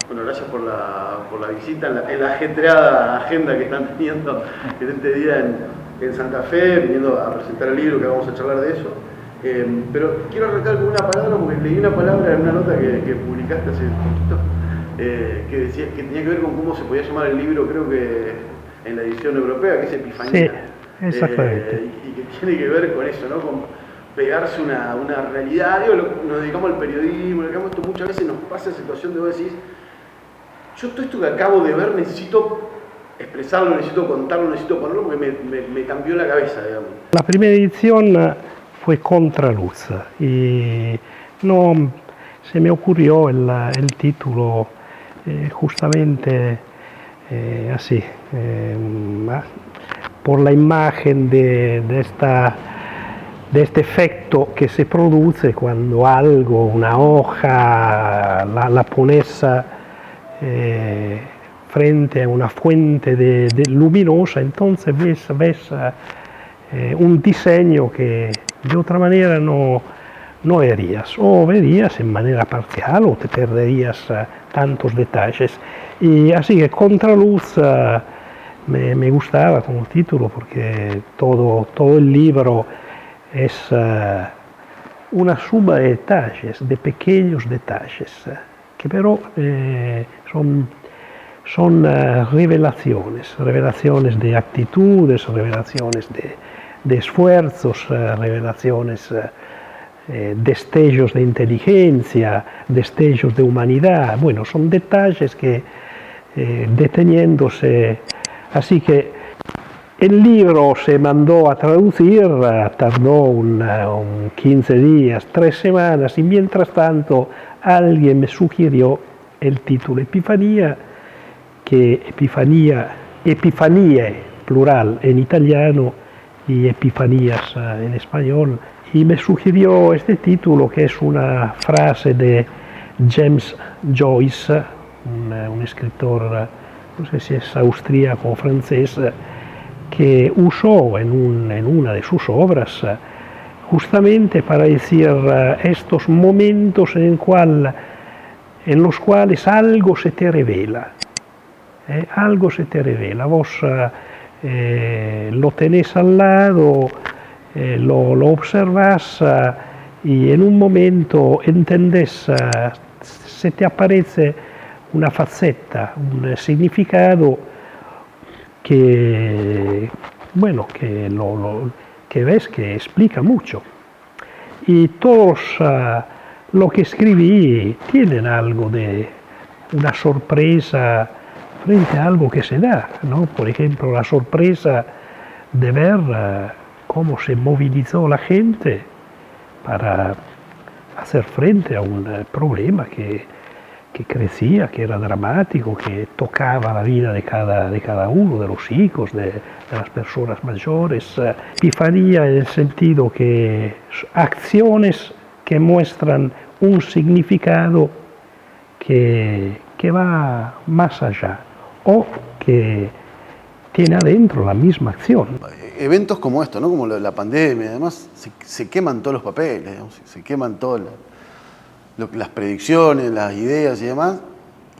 Bueno, gracias por la visita en la ajetreada agenda que están teniendo en este día en Santa Fe, viniendo a presentar el libro, que vamos a charlar de eso. Pero quiero arrancar con una palabra, porque leí una palabra en una nota que publicaste hace poquito, que decía que tenía que ver con cómo se podía llamar el libro, creo que en la edición europea, que es Sí, Epifanía. exactamente. Y que tiene que ver con eso, ¿no? Con pegarse una realidad. Digo, nos dedicamos al periodismo, esto muchas veces nos pasa la situación de vos decís, yo todo esto que acabo de ver necesito expresarlo, necesito contarlo, necesito ponerlo porque me cambió la cabeza, digamos. La primera edición fue Contraluz y no, se me ocurrió el título justamente así, por la imagen de este efecto que se produce cuando algo, una hoja, la pones frente a una fuente luminosa, entonces ves un diseño que de otra manera no verías, o verías en manera parcial o te perderías tantos detalles. Y así que Contraluz me gustaba como título porque todo el libro es una suma de detalles, de pequeños detalles, que pero son revelaciones de actitudes, revelaciones de esfuerzos, revelaciones, destellos de inteligencia, destellos de humanidad. Bueno, son detalles que deteniéndose, así que el libro se mandó a traducir, tardó un 15 días, 3 semanas, y mientras tanto alguien me sugirió el título Epifanía, que Epifanie, plural en italiano, y Epifanías en español, y me sugirió este título, que es una frase de James Joyce, un escritor, no sé si es austríaco o francés, que usó en una de sus obras justamente para decir estos momentos en los cuales algo se te revela. Algo se te revela, vos lo tenés al lado, lo observás y en un momento entendés, se te aparece una faceta, un significado que, bueno, que ves que explica mucho. Y todos lo que escribí tienen algo de una sorpresa frente a algo que se da, ¿no? Por ejemplo, la sorpresa de ver cómo se movilizó la gente para hacer frente a un problema que crecía, que era dramático, que tocaba la vida de cada uno, de los hijos, de las personas mayores. Epifanía en el sentido que acciones que muestran un significado que va más allá o que tiene adentro la misma acción. Eventos como esto, ¿no? Como la pandemia, además, se queman todos los papeles, digamos, se queman todas las predicciones, las ideas y demás,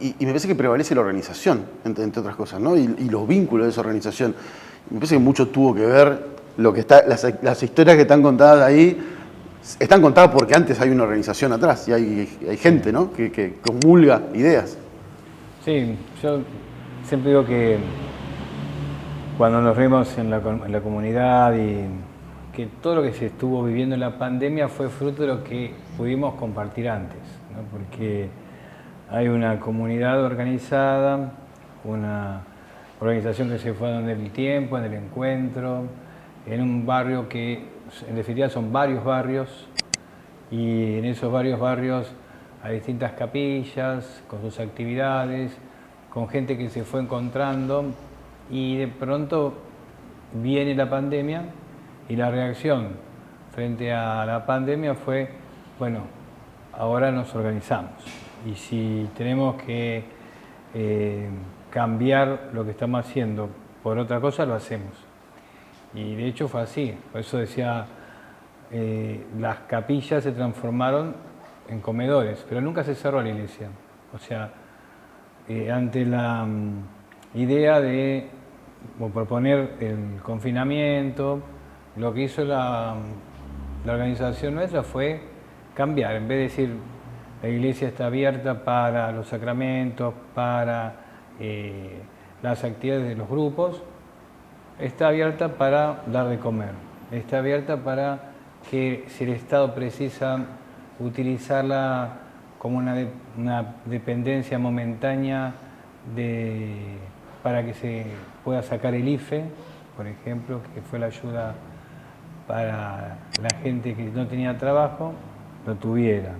y me parece que prevalece la organización, entre otras cosas, ¿no? Y los vínculos de esa organización. Me parece que mucho tuvo que ver lo que está, las historias que están contadas ahí, están contadas porque antes hay una organización atrás y hay gente, ¿no? que comulga ideas. Sí, yo siempre digo que cuando nos vemos en la comunidad y que todo lo que se estuvo viviendo en la pandemia fue fruto de lo que pudimos compartir antes, ¿no? Porque hay una comunidad organizada, una organización que se fue dando el tiempo, en el encuentro, en un barrio que en definitiva son varios barrios, y en esos varios barrios hay distintas capillas con sus actividades, con gente que se fue encontrando, y de pronto viene la pandemia y la reacción frente a la pandemia fue, bueno, ahora nos organizamos y si tenemos que cambiar lo que estamos haciendo por otra cosa, lo hacemos. Y de hecho fue así, por eso decía, las capillas se transformaron en comedores, pero nunca se cerró la iglesia. O sea, ante la idea de proponer el confinamiento, lo que hizo la organización nuestra fue cambiar. En vez de decir la iglesia está abierta para los sacramentos, para las actividades de los grupos, está abierta para dar de comer, está abierta para que si el Estado precisa utilizarla como una dependencia momentánea para que se pueda sacar el IFE, por ejemplo, que fue la ayuda para la gente que no tenía trabajo, lo tuviera.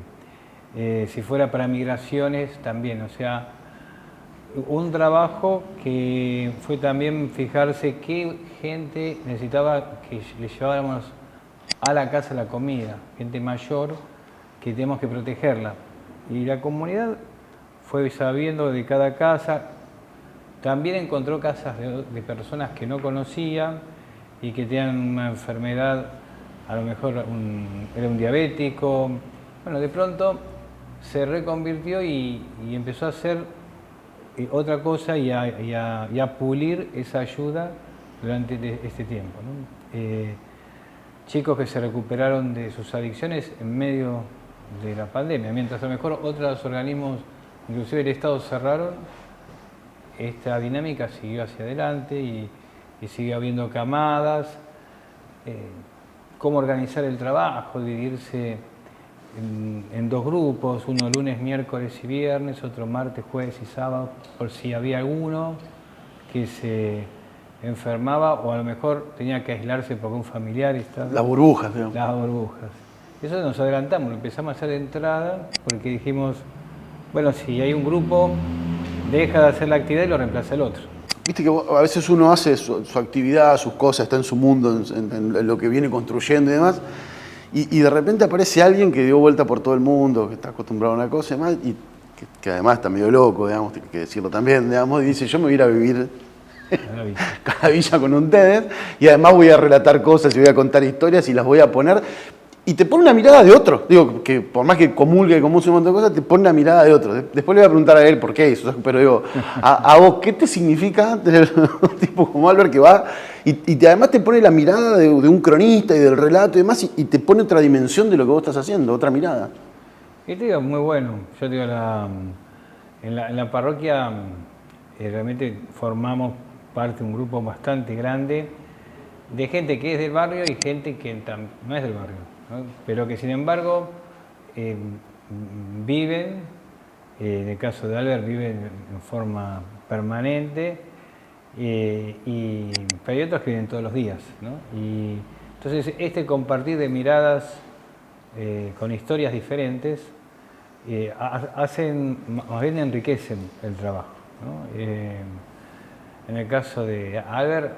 Si fuera para migraciones, también, o sea, un trabajo que fue también fijarse qué gente necesitaba que le lleváramos a la casa la comida, gente mayor que tenemos que protegerla. Y la comunidad fue sabiendo de cada casa, también encontró casas de personas que no conocían y que tenían una enfermedad, a lo mejor era un diabético. Bueno, de pronto se reconvirtió y empezó a hacer otra cosa y a pulir esa ayuda durante este tiempo, ¿no? Chicos que se recuperaron de sus adicciones en medio de la pandemia, mientras a lo mejor otros organismos, inclusive el Estado, cerraron, esta dinámica siguió hacia adelante y siguió habiendo camadas, cómo organizar el trabajo, dividirse en dos grupos, uno lunes, miércoles y viernes, otro martes, jueves y sábado, por si había alguno que se enfermaba o a lo mejor tenía que aislarse porque un familiar estaba... Las burbujas, digamos. Las burbujas. Eso nos adelantamos, empezamos a hacer entrada porque dijimos, bueno, si hay un grupo, deja de hacer la actividad y lo reemplaza el otro. Viste que a veces uno hace su actividad, sus cosas, está en su mundo, en lo que viene construyendo y demás, y de repente aparece alguien que dio vuelta por todo el mundo, que está acostumbrado a una cosa y demás, y que además está medio loco, digamos, tiene que decirlo también, digamos, y dice, yo me voy a ir a vivir cada villa con ustedes, y además voy a relatar cosas y voy a contar historias y las voy a poner, y te pone una mirada de otro. Digo, que por más que comulgue, como un montón de cosas, te pone una mirada de otro. Después le voy a preguntar a él por qué eso, pero digo, a vos, ¿qué te significa tener un tipo como Albert que va y además te pone la mirada de un cronista y del relato y demás, y te pone otra dimensión de lo que vos estás haciendo, otra mirada? Y te digo, muy bueno. Yo te digo, en la parroquia realmente formamos parte de un grupo bastante grande de gente que es del barrio y gente que no es del barrio, ¿no? Pero que sin embargo viven, en el caso de Albert, viven en forma permanente, pero hay otros que viven todos los días, ¿no? Y entonces este compartir de miradas con historias diferentes más bien enriquecen el trabajo, ¿no? En el caso de Albert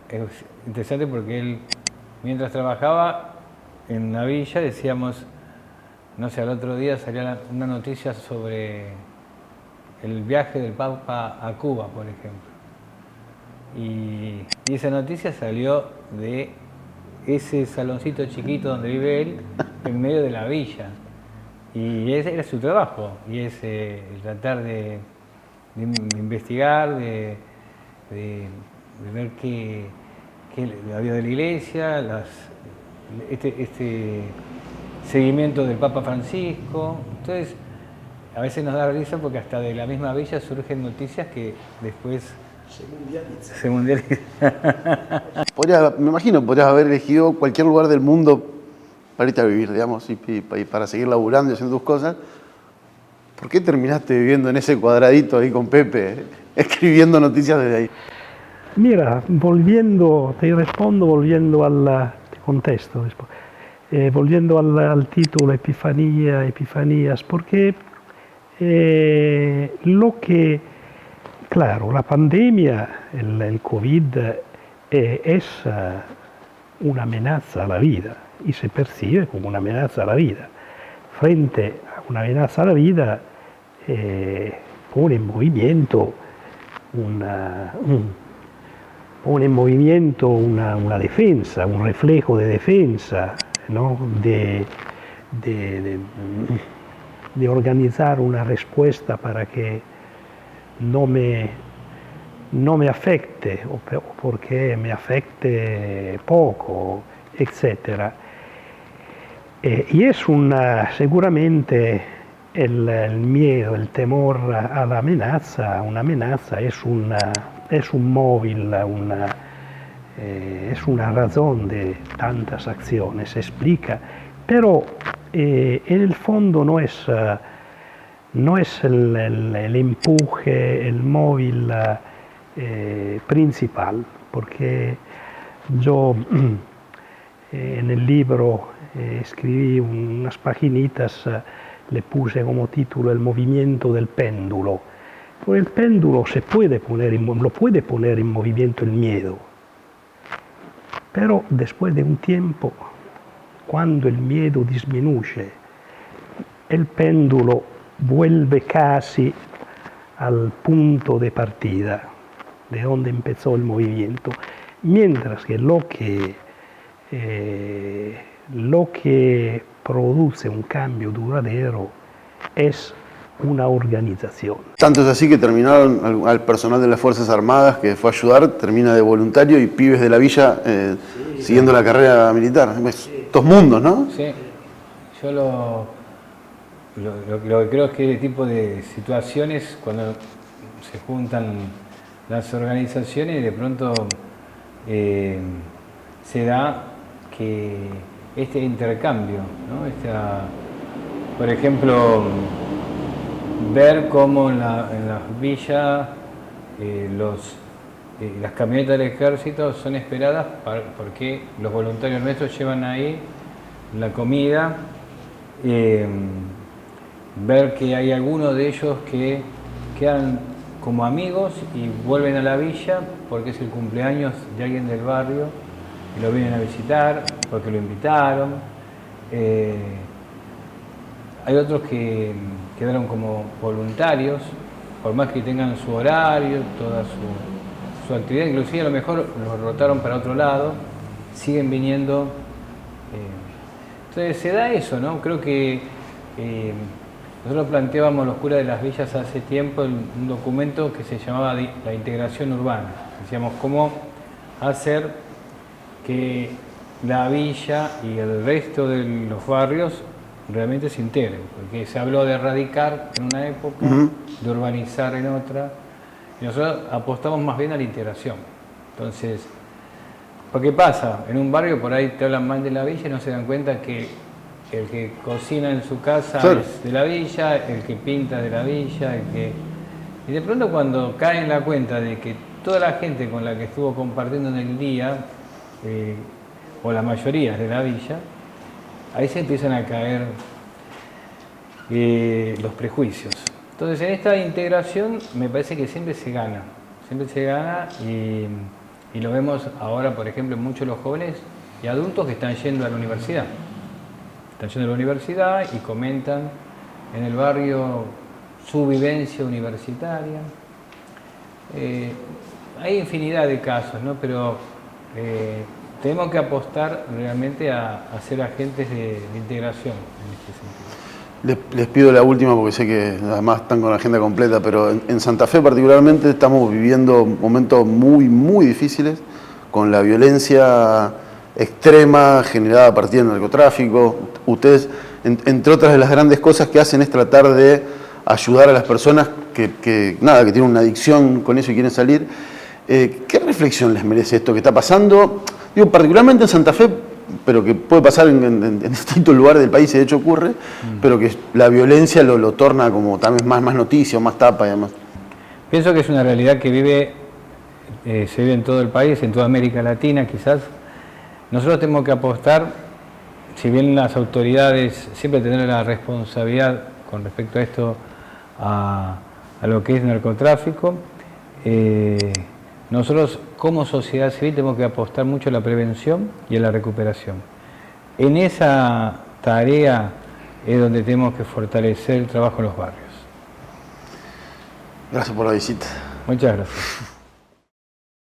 es interesante porque él, mientras trabajaba en la villa, decíamos, no sé, al otro día salía una noticia sobre el viaje del Papa a Cuba, por ejemplo. Y esa noticia salió de ese saloncito chiquito donde vive él, en medio de la villa. Y ese era su trabajo, y es tratar de investigar, de ver qué la vida de la iglesia, este seguimiento del Papa Francisco. Entonces, a veces nos da risa porque hasta de la misma villa surgen noticias que después se mundializan. Me imagino, podrías haber elegido cualquier lugar del mundo para irte a vivir, digamos, y para seguir laburando y haciendo tus cosas. ¿Por qué terminaste viviendo en ese cuadradito ahí con Pepe, escribiendo noticias desde ahí? Mira, te respondo volviendo te contesto después, volviendo al título Epifanías, porque claro, la pandemia, el COVID, es una amenaza a la vida y se percibe como una amenaza a la vida. Frente a una amenaza a la vida, pone en movimiento una defensa, un reflejo de defensa, ¿no? de organizar una respuesta para que no me afecte o porque me afecte poco, etc. Y es seguramente el miedo, el temor a la amenaza, una amenaza es un móvil, es una razón de tantas acciones, explica, pero en el fondo no es el empuje, el móvil principal, porque yo en el libro escribí unas paginitas, le puse como título el movimiento del péndulo. Porque el péndulo lo puede poner en movimiento el miedo, pero después de un tiempo, cuando el miedo disminuye, el péndulo vuelve casi al punto de partida, de donde empezó el movimiento, mientras que lo que produce un cambio duradero es una organización. Tanto es así que terminaron al personal de las Fuerzas Armadas que fue a ayudar, termina de voluntario, y pibes de la villa siguiendo la carrera militar. Dos mundos, ¿no? Sí, yo lo que creo es que este tipo de situaciones, cuando se juntan las organizaciones, de pronto se da que este intercambio, ¿no? Por ejemplo, ver cómo en las villas las camionetas del ejército son esperadas porque los voluntarios nuestros llevan ahí la comida, ver que hay algunos de ellos que quedan como amigos y vuelven a la villa porque es el cumpleaños de alguien del barrio y lo vienen a visitar porque lo invitaron. Hay otros que quedaron como voluntarios, por más que tengan su horario, toda su actividad, inclusive a lo mejor los rotaron para otro lado, siguen viniendo. Entonces se da eso, ¿no? Creo que nosotros planteábamos los curas de las villas hace tiempo un documento que se llamaba la integración urbana. Decíamos cómo hacer que la villa y el resto de los barrios realmente se integren, porque se habló de erradicar en una época, de urbanizar en otra, y nosotros apostamos más bien a la integración. Entonces, ¿qué pasa? En un barrio por ahí te hablan mal de la villa y no se dan cuenta que el que cocina en su casa es de la villa, el que pinta de la villa, y de pronto cuando cae en la cuenta de que toda la gente con la que estuvo compartiendo en el día, o la mayoría de la villa, ahí se empiezan a caer los prejuicios. Entonces en esta integración me parece que siempre se gana y lo vemos ahora, por ejemplo, en muchos de los jóvenes y adultos que están yendo a la universidad. Están yendo a la universidad y comentan en el barrio su vivencia universitaria. Hay infinidad de casos, ¿no? Pero tenemos que apostar realmente a ser agentes de integración en este sentido. Les pido la última porque sé que además están con la agenda completa, pero en Santa Fe particularmente estamos viviendo momentos muy, muy difíciles con la violencia extrema generada a partir del narcotráfico. Ustedes, entre otras de las grandes cosas que hacen, es tratar de ayudar a las personas que tienen una adicción con eso y quieren salir. ¿Qué reflexión les merece esto que está pasando? Digo, particularmente en Santa Fe, pero que puede pasar en distintos lugares del país, y de hecho ocurre, pero que la violencia lo torna como también más noticia, más tapa y demás. Pienso que es una realidad que se vive en todo el país, en toda América Latina quizás. Nosotros tenemos que apostar, si bien las autoridades siempre tendrán la responsabilidad con respecto a esto, a lo que es narcotráfico, nosotros como sociedad civil tenemos que apostar mucho a la prevención y a la recuperación. En esa tarea es donde tenemos que fortalecer el trabajo en los barrios. Gracias por la visita. Muchas gracias.